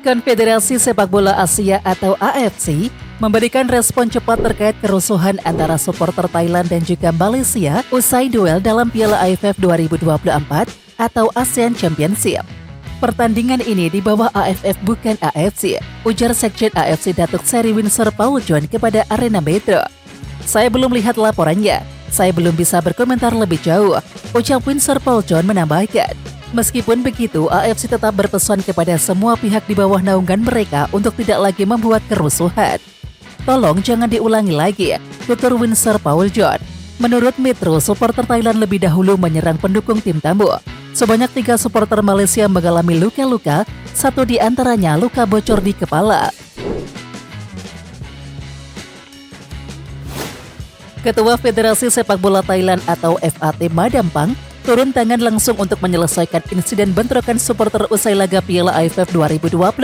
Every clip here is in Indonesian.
Konfederasi Sepak Bola Asia atau AFC memberikan respon cepat terkait kerusuhan antara supporter Thailand dan juga Malaysia usai duel dalam Piala AFF 2024 atau ASEAN Championship. Pertandingan ini di bawah AFF bukan AFC, ujar Sekjen AFC Datuk Seri Windsor Paul John kepada Arena Metro. Saya belum lihat laporannya, saya belum bisa berkomentar lebih jauh, ucap Windsor Paul John menambahkan. Meskipun begitu, AFC tetap berpesan kepada semua pihak di bawah naungan mereka untuk tidak lagi membuat kerusuhan. Tolong jangan diulangi lagi, tutur Windsor Paul John. Menurut Metro, supporter Thailand lebih dahulu menyerang pendukung tim tamu. Sebanyak 3 supporter Malaysia mengalami luka-luka, 1 di antaranya luka bocor di kepala. Ketua Federasi Sepak Bola Thailand atau FAT Madampang turun tangan langsung untuk menyelesaikan insiden bentrokan supporter usai laga Piala AFF 2024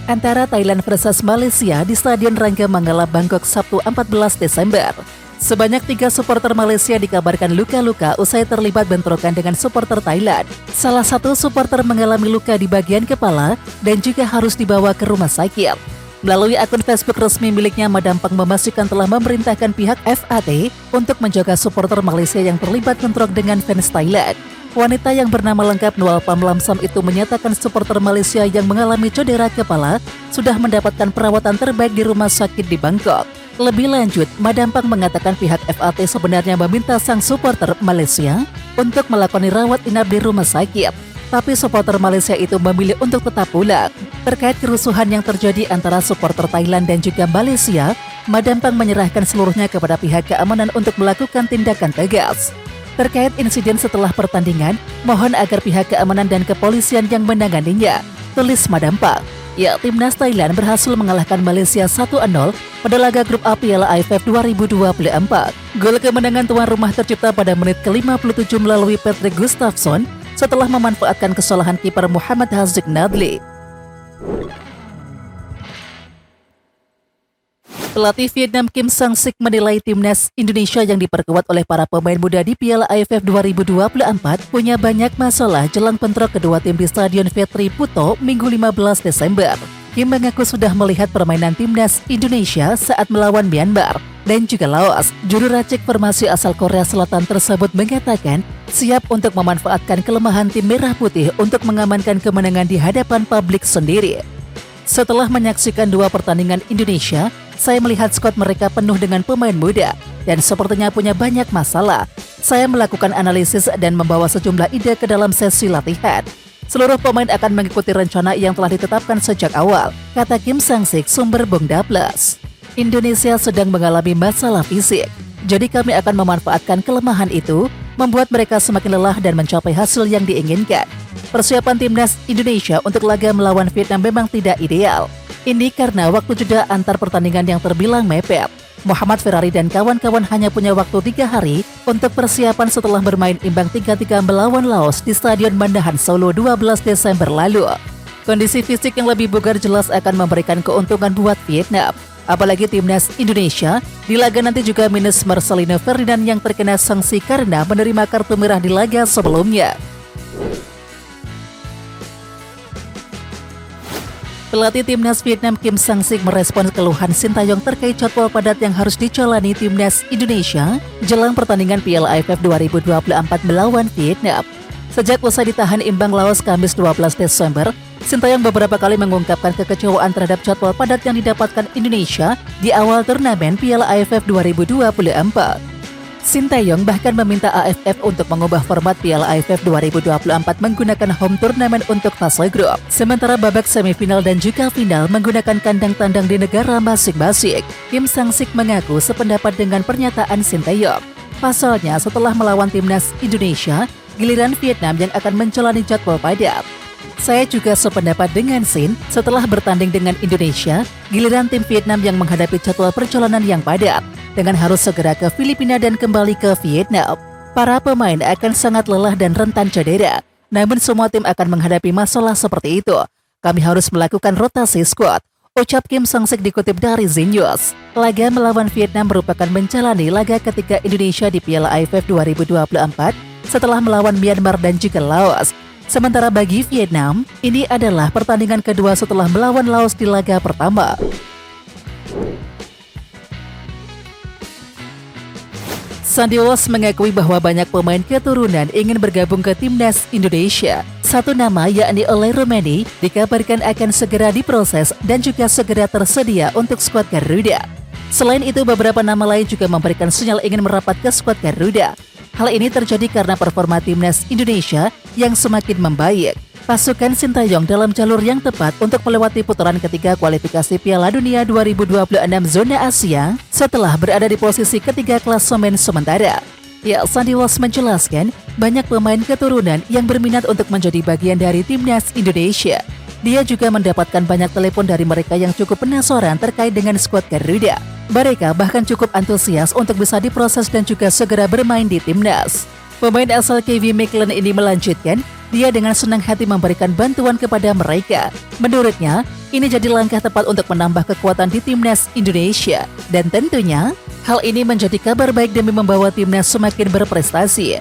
antara Thailand versus Malaysia di Stadion Rangga Mangala, Bangkok, Sabtu 14 Desember. Sebanyak 3 supporter Malaysia dikabarkan luka-luka usai terlibat bentrokan dengan supporter Thailand. Salah satu supporter mengalami luka di bagian kepala dan juga harus dibawa ke rumah sakit. Melalui akun Facebook resmi miliknya, Madampang memastikan telah memerintahkan pihak FAT untuk menjaga supporter Malaysia yang terlibat bentrok dengan fans Thailand. Wanita yang bernama lengkap Nual Pam Lamsam itu menyatakan supporter Malaysia yang mengalami cedera kepala sudah mendapatkan perawatan terbaik di rumah sakit di Bangkok. Lebih lanjut, Madampang mengatakan pihak FAT sebenarnya meminta sang supporter Malaysia untuk melakukan rawat inap di rumah sakit. Tapi supporter Malaysia itu memilih untuk tetap pulang. Terkait kerusuhan yang terjadi antara supporter Thailand dan juga Malaysia, Madampang menyerahkan seluruhnya kepada pihak keamanan untuk melakukan tindakan tegas. Terkait insiden setelah pertandingan, mohon agar pihak keamanan dan kepolisian yang menanganinya, tulis Madampang. Ya, timnas Thailand berhasil mengalahkan Malaysia 1-0 pada laga grup A Piala AFF 2024. Gol kemenangan tuan rumah tercipta pada menit ke-57 melalui Patrick Gustafsson setelah memanfaatkan kesalahan kiper Muhammad Haziq Nadli. Pelatih Vietnam Kim Sang-sik menilai timnas Indonesia yang diperkuat oleh para pemain muda di Piala AFF 2024 punya banyak masalah jelang bentrok kedua tim di Stadion Vetri Puto Minggu 15 Desember. Kim mengaku sudah melihat permainan timnas Indonesia saat melawan Myanmar dan juga Laos. Juru racik formasi asal Korea Selatan tersebut mengatakan siap untuk memanfaatkan kelemahan tim merah putih untuk mengamankan kemenangan di hadapan publik sendiri. Setelah menyaksikan 2 pertandingan Indonesia, saya melihat skuad mereka penuh dengan pemain muda dan sepertinya punya banyak masalah. Saya melakukan analisis dan membawa sejumlah ide ke dalam sesi latihan. Seluruh pemain akan mengikuti rencana yang telah ditetapkan sejak awal, kata Kim Sang-sik, sumber Bongda Plus. Indonesia sedang mengalami masalah fisik, jadi kami akan memanfaatkan kelemahan itu, membuat mereka semakin lelah dan mencapai hasil yang diinginkan. Persiapan timnas Indonesia untuk laga melawan Vietnam memang tidak ideal. Ini karena waktu jeda antar pertandingan yang terbilang mepet. Muhammad Ferrari dan kawan-kawan hanya punya waktu 3 hari untuk persiapan setelah bermain imbang 3-3 melawan Laos di Stadion Manahan Solo 12 Desember lalu. Kondisi fisik yang lebih bugar jelas akan memberikan keuntungan buat Vietnam. Apalagi timnas Indonesia di laga nanti juga minus Marcelino Ferdinand yang terkena sanksi karena menerima kartu merah di laga sebelumnya. Pelatih timnas Vietnam Kim Sang-sik merespons keluhan Sintayong terkait jadwal padat yang harus dijalani timnas Indonesia jelang pertandingan Piala AFF 2024 melawan Vietnam. Sejak usai ditahan imbang Laos Kamis 12 Desember, Sintayong beberapa kali mengungkapkan kekecewaan terhadap jadwal padat yang didapatkan Indonesia di awal turnamen Piala AFF 2024. Sintayong bahkan meminta AFF untuk mengubah format Piala AFF 2024 menggunakan home turnamen untuk fase grup, sementara babak semifinal dan juga final menggunakan kandang tandang di negara masing-masing. Kim Sang-sik mengaku sependapat dengan pernyataan Sintayong. Pasalnya, setelah melawan timnas Indonesia, giliran Vietnam yang akan menjalani jadwal padat. Saya juga sependapat dengan Sin, setelah bertanding dengan Indonesia, giliran tim Vietnam yang menghadapi jadwal perjalanan yang padat, dengan harus segera ke Filipina dan kembali ke Vietnam. Para pemain akan sangat lelah dan rentan cedera, namun semua tim akan menghadapi masalah seperti itu. Kami harus melakukan rotasi skuad, ucap Kim Sang-sik dikutip dari Zinews. Laga melawan Vietnam merupakan menjalani laga ketiga Indonesia di Piala AFF 2024 setelah melawan Myanmar dan juga Laos. Sementara bagi Vietnam, ini adalah pertandingan kedua setelah melawan Laos di laga pertama. Sandy Walsh mengakui bahwa banyak pemain keturunan ingin bergabung ke timnas Indonesia. Satu nama, yakni Oleh Romani, dikabarkan akan segera diproses dan juga segera tersedia untuk skuad Garuda. Selain itu, beberapa nama lain juga memberikan sinyal ingin merapat ke skuad Garuda. Hal ini terjadi karena performa timnas Indonesia yang semakin membaik. Pasukan Sintayong dalam jalur yang tepat untuk melewati putaran ketiga kualifikasi Piala Dunia 2026 zona Asia setelah berada di posisi ketiga klasemen sementara. Ya, Sandy Walsh menjelaskan banyak pemain keturunan yang berminat untuk menjadi bagian dari timnas Indonesia. Dia juga mendapatkan banyak telepon dari mereka yang cukup penasaran terkait dengan skuad Garuda. Mereka bahkan cukup antusias untuk bisa diproses dan juga segera bermain di timnas. Pemain asal KV Mechelen ini melanjutkan, dia dengan senang hati memberikan bantuan kepada mereka. Menurutnya, ini jadi langkah tepat untuk menambah kekuatan di timnas Indonesia. Dan tentunya, hal ini menjadi kabar baik demi membawa timnas semakin berprestasi.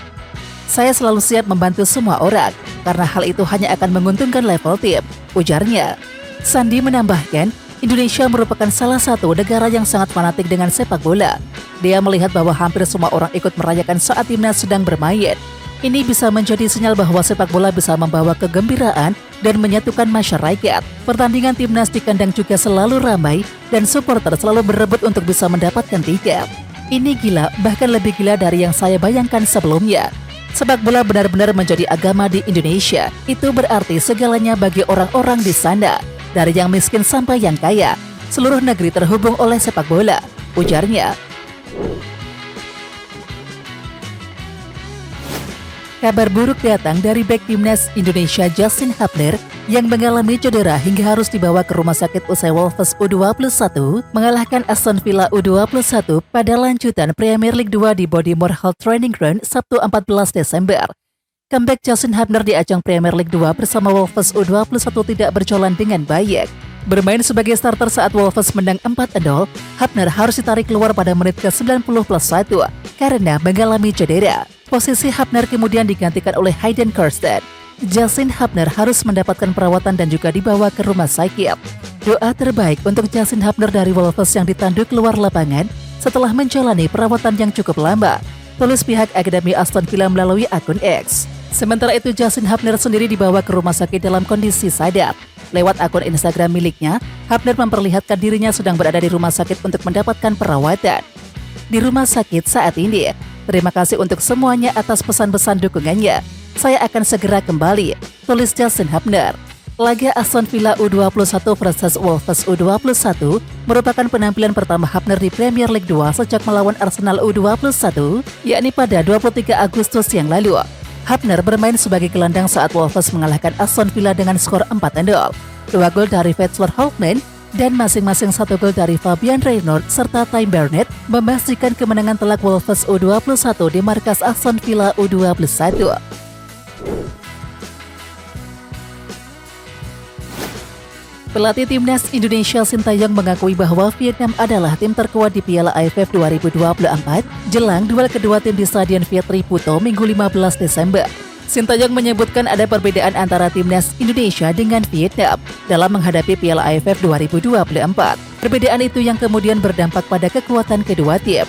Saya selalu siap membantu semua orang, karena hal itu hanya akan menguntungkan level tim, ujarnya. Sandy menambahkan, Indonesia merupakan salah satu negara yang sangat fanatik dengan sepak bola. Dia melihat bahwa hampir semua orang ikut merayakan saat timnas sedang bermain. Ini bisa menjadi sinyal bahwa sepak bola bisa membawa kegembiraan dan menyatukan masyarakat. Pertandingan timnas di kandang juga selalu ramai dan supporter selalu berebut untuk bisa mendapatkan tiket. Ini gila, bahkan lebih gila dari yang saya bayangkan sebelumnya. Sepak bola benar-benar menjadi agama di Indonesia. Itu berarti segalanya bagi orang-orang di sana. Dari yang miskin sampai yang kaya, seluruh negeri terhubung oleh sepak bola, ujarnya. Kabar buruk datang dari bek timnas Indonesia Justin Hubner yang mengalami cedera hingga harus dibawa ke rumah sakit usai Wolves U21 mengalahkan Aston Villa U21 pada lanjutan Premier League 2 di Bodymoor Hall Training Ground Sabtu 14 Desember. Comeback Justin Hubner di ajang Premier League 2 bersama Wolves U21 tidak berjalan dengan baik. Bermain sebagai starter saat Wolves menang 4-0, Hubner harus ditarik keluar pada menit ke-90+1 karena mengalami cedera. Posisi Hubner kemudian digantikan oleh Hayden Kirsten. Justin Hubner harus mendapatkan perawatan dan juga dibawa ke rumah sakit. Doa terbaik untuk Justin Hubner dari Wolves yang ditanduk keluar lapangan setelah menjalani perawatan yang cukup lama, tulis pihak Akademi Aston Villa melalui akun X. Sementara itu, Justin Hubner sendiri dibawa ke rumah sakit dalam kondisi sadar. Lewat akun Instagram miliknya, Hubner memperlihatkan dirinya sedang berada di rumah sakit untuk mendapatkan perawatan. Di rumah sakit saat ini, terima kasih untuk semuanya atas pesan-pesan dukungannya. Saya akan segera kembali, tulis Justin Hubner. Laga Aston Villa U21 versus Wolves U21 merupakan penampilan pertama Hubner di Premier League 2 sejak melawan Arsenal U21, yakni pada 23 Agustus yang lalu. Hubner bermain sebagai gelandang saat Wolves mengalahkan Aston Villa dengan skor 4-0. 2 gol dari Václav Holtman dan masing-masing 1 gol dari Fabian Reynolds serta Tim Barnett memastikan kemenangan telak Wolves U21 di markas Aston Villa U21. Pelatih timnas Indonesia Sintayong mengakui bahwa Vietnam adalah tim terkuat di Piala AFF 2024 jelang duel kedua tim di Stadion Viet Tri Puto Minggu 15 Desember. Sintayong menyebutkan ada perbedaan antara timnas Indonesia dengan Vietnam dalam menghadapi Piala AFF 2024. Perbedaan itu yang kemudian berdampak pada kekuatan kedua tim.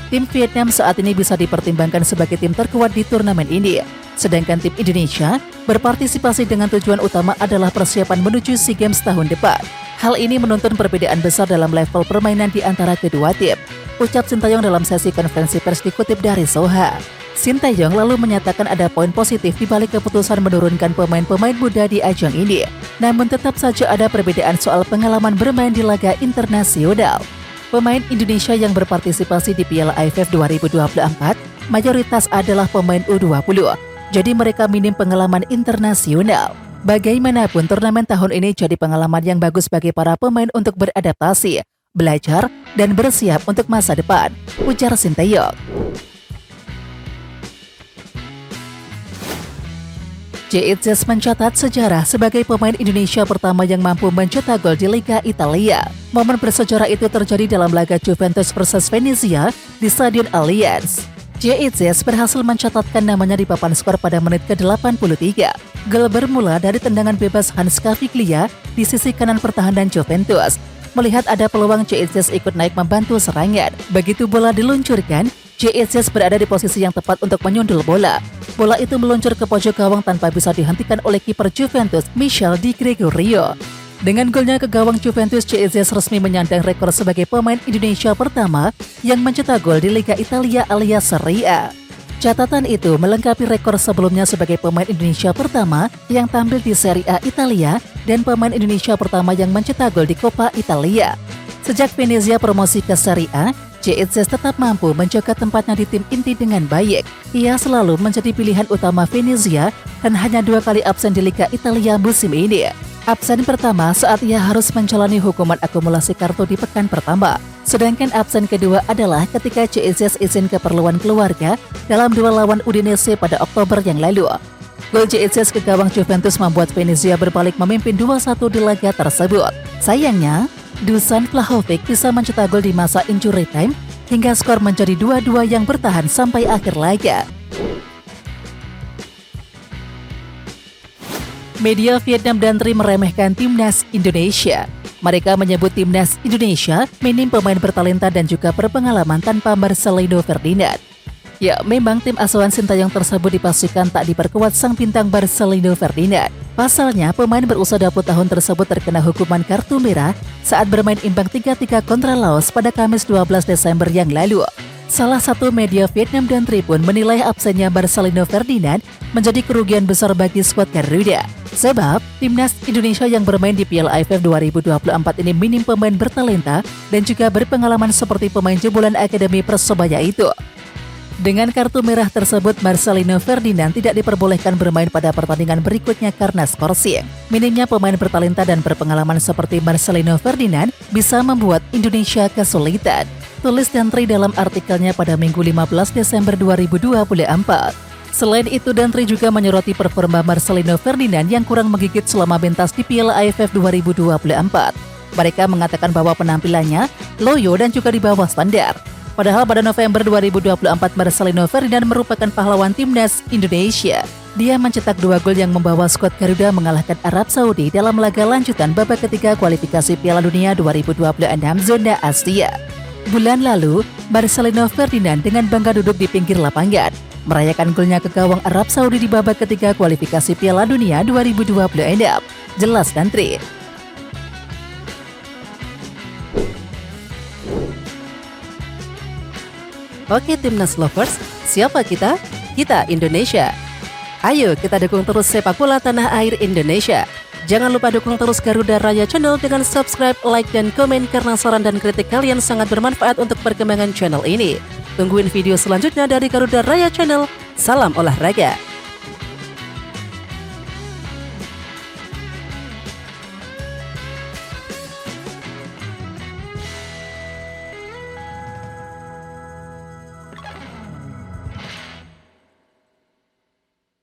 Tim Vietnam saat ini bisa dipertimbangkan sebagai tim terkuat di turnamen ini, sedangkan tim Indonesia berpartisipasi dengan tujuan utama adalah persiapan menuju SEA Games tahun depan. Hal ini menuntun perbedaan besar dalam level permainan di antara kedua tim, ucap Sintayong dalam sesi konferensi pers dikutip dari Soha. Sintayong lalu menyatakan ada poin positif di balik keputusan menurunkan pemain-pemain muda di ajang ini. Namun tetap saja ada perbedaan soal pengalaman bermain di laga internasional. Pemain Indonesia yang berpartisipasi di Piala AFF 2024 mayoritas adalah pemain U20, jadi mereka minim pengalaman internasional. Bagaimanapun, turnamen tahun ini jadi pengalaman yang bagus bagi para pemain untuk beradaptasi, belajar, dan bersiap untuk masa depan, ujar Sintayong. JITZ mencatat sejarah sebagai pemain Indonesia pertama yang mampu mencetak gol di Liga Italia. Momen bersejarah itu terjadi dalam laga Juventus versus Venezia di Stadion Allianz. JITZ berhasil mencatatkan namanya di papan skor pada menit ke-83. Gol bermula dari tendangan bebas Hans Caviglia di sisi kanan pertahanan Juventus. Melihat ada peluang, JHS ikut naik membantu serangan. Begitu bola diluncurkan, JHS berada di posisi yang tepat untuk menyundul bola. Bola itu meluncur ke pojok gawang tanpa bisa dihentikan oleh kiper Juventus, Michel Di Gregorio. Dengan golnya ke gawang Juventus, JHS resmi menyandang rekor sebagai pemain Indonesia pertama yang mencetak gol di Liga Italia alias Serie A. Catatan itu melengkapi rekor sebelumnya sebagai pemain Indonesia pertama yang tampil di Serie A Italia dan pemain Indonesia pertama yang mencetak gol di Coppa Italia. Sejak Venezia promosi ke Serie A, JHS tetap mampu menjaga tempatnya di tim inti dengan baik. Ia selalu menjadi pilihan utama Venezia dan hanya 2 kali absen di Liga Italia musim ini. Absen pertama saat ia harus menjalani hukuman akumulasi kartu di pekan pertama. Sedangkan absen kedua adalah ketika JHS izin keperluan keluarga dalam duel lawan Udinese pada Oktober yang lalu. Gol JHS ke gawang Juventus membuat Venezia berbalik memimpin 2-1 di laga tersebut. Sayangnya, Dusan Vlahovic bisa mencetak gol di masa injury time hingga skor menjadi 2-2 yang bertahan sampai akhir laga. Media Vietnam dan Tri meremehkan timnas Indonesia. Mereka menyebut timnas Indonesia minim pemain bertalenta dan juga berpengalaman tanpa Marcelino Ferdinand. Ya, memang tim asuhan Sintayong tersebut dipastikan tak diperkuat sang bintang Marcelino Ferdinand. Pasalnya, pemain berusia 20 tahun tersebut terkena hukuman kartu merah saat bermain imbang 3-3 kontra Laos pada Kamis 12 Desember yang lalu. Salah satu media Vietnam dan Tri pun menilai absennya Marcelino Ferdinand menjadi kerugian besar bagi skuad Garuda. Sebab, timnas Indonesia yang bermain di Piala AFF 2024 ini minim pemain bertalenta dan juga berpengalaman seperti pemain jebolan Akademi Persebaya itu. Dengan kartu merah tersebut, Marcelino Ferdinand tidak diperbolehkan bermain pada pertandingan berikutnya karena skorsing. Minimnya pemain bertalenta dan berpengalaman seperti Marcelino Ferdinand bisa membuat Indonesia kesulitan. Tulis Dantri dalam artikelnya pada Minggu 15 Desember 2024. Selain itu, Dantri juga menyoroti performa Marcelino Ferdinand yang kurang menggigit selama pentas di Piala AFF 2024. Mereka mengatakan bahwa penampilannya loyo dan juga di bawah standar. Padahal pada November 2024, Marcelino Ferdinand merupakan pahlawan timnas Indonesia. Dia mencetak 2 gol yang membawa skuad Garuda mengalahkan Arab Saudi dalam laga lanjutan babak ketiga kualifikasi Piala Dunia 2026 zona Asia. Bulan lalu, Marcelino Ferdinand dengan bangga duduk di pinggir lapangan, merayakan golnya ke gawang Arab Saudi di babak ketiga kualifikasi Piala Dunia 2026. Jelas Dantri. Oke Timnas Lovers, siapa kita? Kita Indonesia. Ayo kita dukung terus sepak bola tanah air Indonesia. Jangan lupa dukung terus Garuda Raya Channel dengan subscribe, like, dan komen karena saran dan kritik kalian sangat bermanfaat untuk perkembangan channel ini. Tungguin video selanjutnya dari Garuda Raya Channel. Salam olahraga.